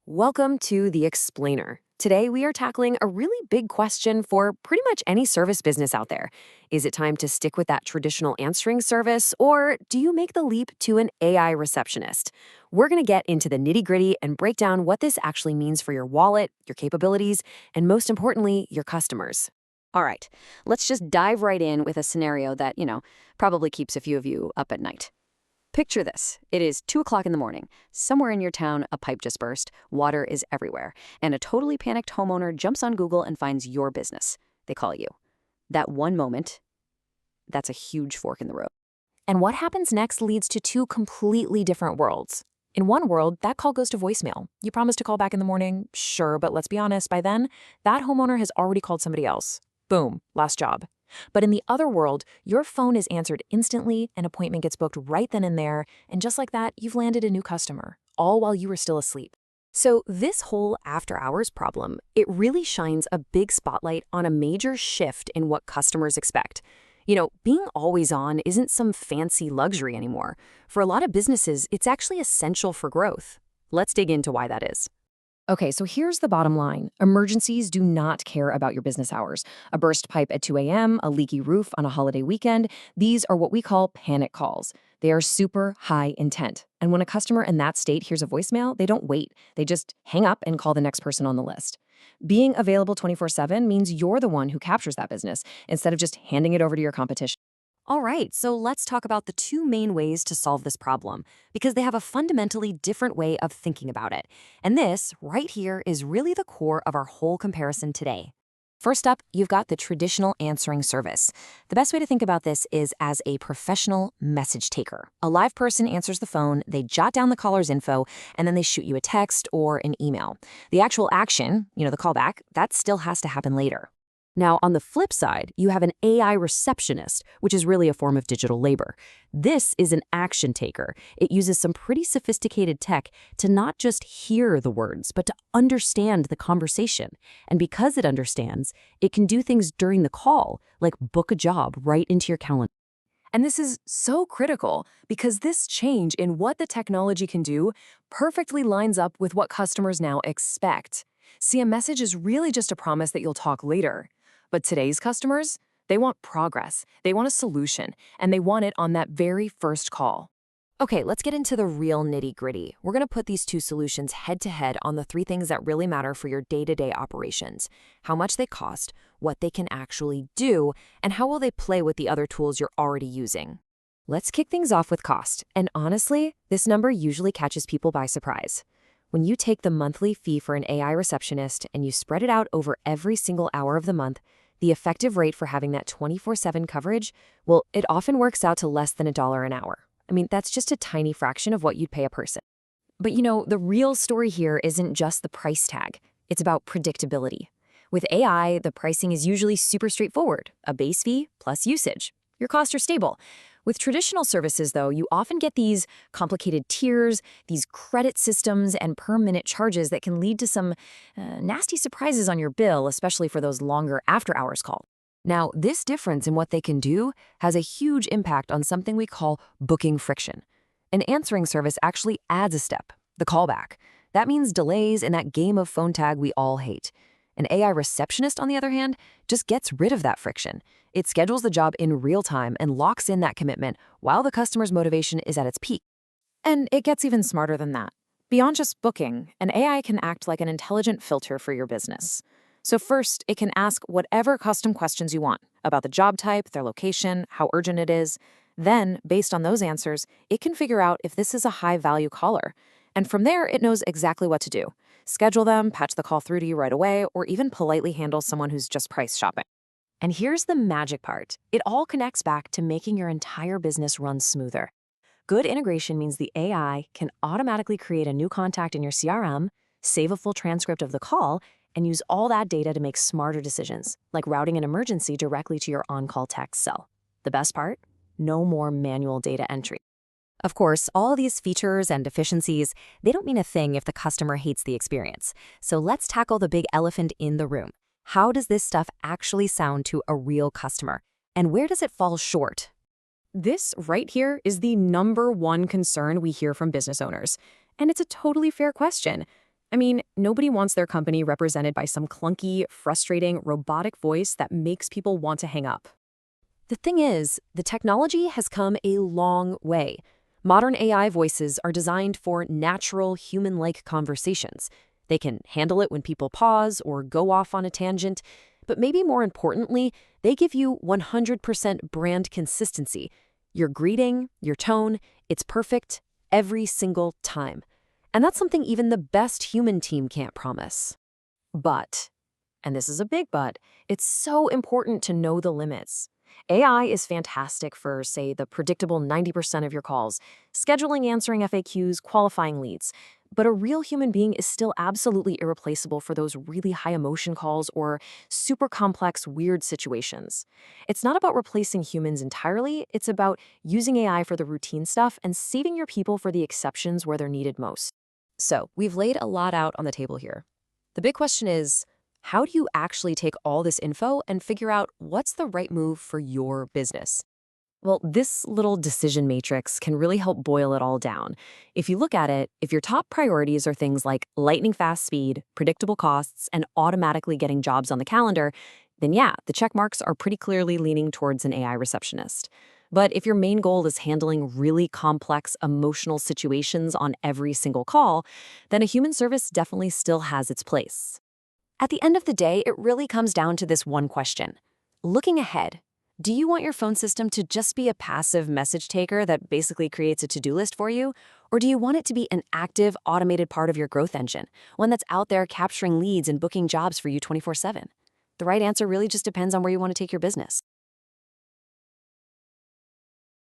Welcome to The Explainer. Today, we are tackling a really big question for pretty much any service business out there. Is it time to stick with that traditional answering service, or do you make the leap to an AI receptionist? We're going to get into the nitty-gritty and break down what this actually means for your wallet, your capabilities, and most importantly, your customers. All right, let's just dive right in with a scenario that, probably keeps a few of you up at night. Picture this. It is 2 o'clock in the morning. Somewhere in your town, a pipe just burst, water is everywhere, and a totally panicked homeowner jumps on Google and finds your business. They call you. That one moment, that's a huge fork in the road. And what happens next leads to two completely different worlds. In one world, that call goes to voicemail. You promised to call back in the morning, sure, but let's be honest, by then, that homeowner has already called somebody else. Boom, lost job. But in the other world, your phone is answered instantly, an appointment gets booked right then and there, and just like that, you've landed a new customer, all while you were still asleep. So this whole after-hours problem, it really shines a big spotlight on a major shift in what customers expect. Being always on isn't some fancy luxury anymore. For a lot of businesses, it's actually essential for growth. Let's dig into why that is. Okay, so here's the bottom line. Emergencies do not care about your business hours. A burst pipe at 2 a.m., a leaky roof on a holiday weekend, these are what we call panic calls. They are super high intent. And when a customer in that state hears a voicemail, they don't wait. They just hang up and call the next person on the list. Being available 24/7 means you're the one who captures that business instead of just handing it over to your competition. All right, so let's talk about the two main ways to solve this problem, because they have a fundamentally different way of thinking about it. And this, right here, is really the core of our whole comparison today. First up, you've got the traditional answering service. The best way to think about this is as a professional message taker. A live person answers the phone, they jot down the caller's info, and then they shoot you a text or an email. The actual action, the callback, that still has to happen later. Now, on the flip side, you have an AI receptionist, which is really a form of digital labor. This is an action taker. It uses some pretty sophisticated tech to not just hear the words, but to understand the conversation. And because it understands, it can do things during the call, like book a job right into your calendar. And this is so critical because this change in what the technology can do perfectly lines up with what customers now expect. See, a message is really just a promise that you'll talk later. But today's customers, they want progress, they want a solution, and they want it on that very first call. Okay, let's get into the real nitty-gritty. We're going to put these two solutions head-to-head on the three things that really matter for your day-to-day operations: how much they cost, what they can actually do, and how will they play with the other tools you're already using. Let's kick things off with cost, and honestly, this number usually catches people by surprise. When you take the monthly fee for an AI receptionist and you spread it out over every single hour of the month, the effective rate for having that 24/7 coverage, well, it often works out to less than $1 an hour. I mean, that's just a tiny fraction of what you'd pay a person. But the real story here isn't just the price tag. It's about predictability. With AI, the pricing is usually super straightforward: a base fee plus usage. Your costs are stable. With traditional services, though, you often get these complicated tiers, these credit systems, and per-minute charges that can lead to some nasty surprises on your bill, especially for those longer after-hours calls. Now, this difference in what they can do has a huge impact on something we call booking friction. An answering service actually adds a step: the callback. That means delays in that game of phone tag we all hate. An AI receptionist, on the other hand, just gets rid of that friction. It schedules the job in real time and locks in that commitment while the customer's motivation is at its peak. And it gets even smarter than that. Beyond just booking, an AI can act like an intelligent filter for your business. So first, it can ask whatever custom questions you want about the job type, their location, how urgent it is. Then, based on those answers, it can figure out if this is a high-value caller. And from there, it knows exactly what to do: schedule them, patch the call through to you right away, or even politely handle someone who's just price shopping. And here's the magic part. It all connects back to making your entire business run smoother. Good integration means the AI can automatically create a new contact in your CRM, save a full transcript of the call, and use all that data to make smarter decisions, like routing an emergency directly to your on-call text cell. The best part? No more manual data entry. Of course, all these features and efficiencies, they don't mean a thing if the customer hates the experience. So let's tackle the big elephant in the room. How does this stuff actually sound to a real customer? And where does it fall short? This right here is the #1 concern we hear from business owners. And it's a totally fair question. I mean, nobody wants their company represented by some clunky, frustrating, robotic voice that makes people want to hang up. The thing is, the technology has come a long way. Modern AI voices are designed for natural, human-like conversations. They can handle it when people pause or go off on a tangent, but maybe more importantly, they give you 100% brand consistency. Your greeting, your tone, it's perfect every single time. And that's something even the best human team can't promise. But, and this is a big but, it's so important to know the limits. AI is fantastic for, say, the predictable 90% of your calls, scheduling, answering FAQs, qualifying leads. But a real human being is still absolutely irreplaceable for those really high emotion calls or super complex, weird situations. It's not about replacing humans entirely, it's about using AI for the routine stuff and saving your people for the exceptions where they're needed most. So, we've laid a lot out on the table here. The big question is, how do you actually take all this info and figure out what's the right move for your business? Well, this little decision matrix can really help boil it all down. If you look at it, if your top priorities are things like lightning fast speed, predictable costs, and automatically getting jobs on the calendar, then yeah, the check marks are pretty clearly leaning towards an AI receptionist. But if your main goal is handling really complex emotional situations on every single call, then a human service definitely still has its place. At the end of the day, it really comes down to this one question. Looking ahead, do you want your phone system to just be a passive message taker that basically creates a to-do list for you? Or do you want it to be an active, automated part of your growth engine, one that's out there capturing leads and booking jobs for you 24/7? The right answer really just depends on where you want to take your business.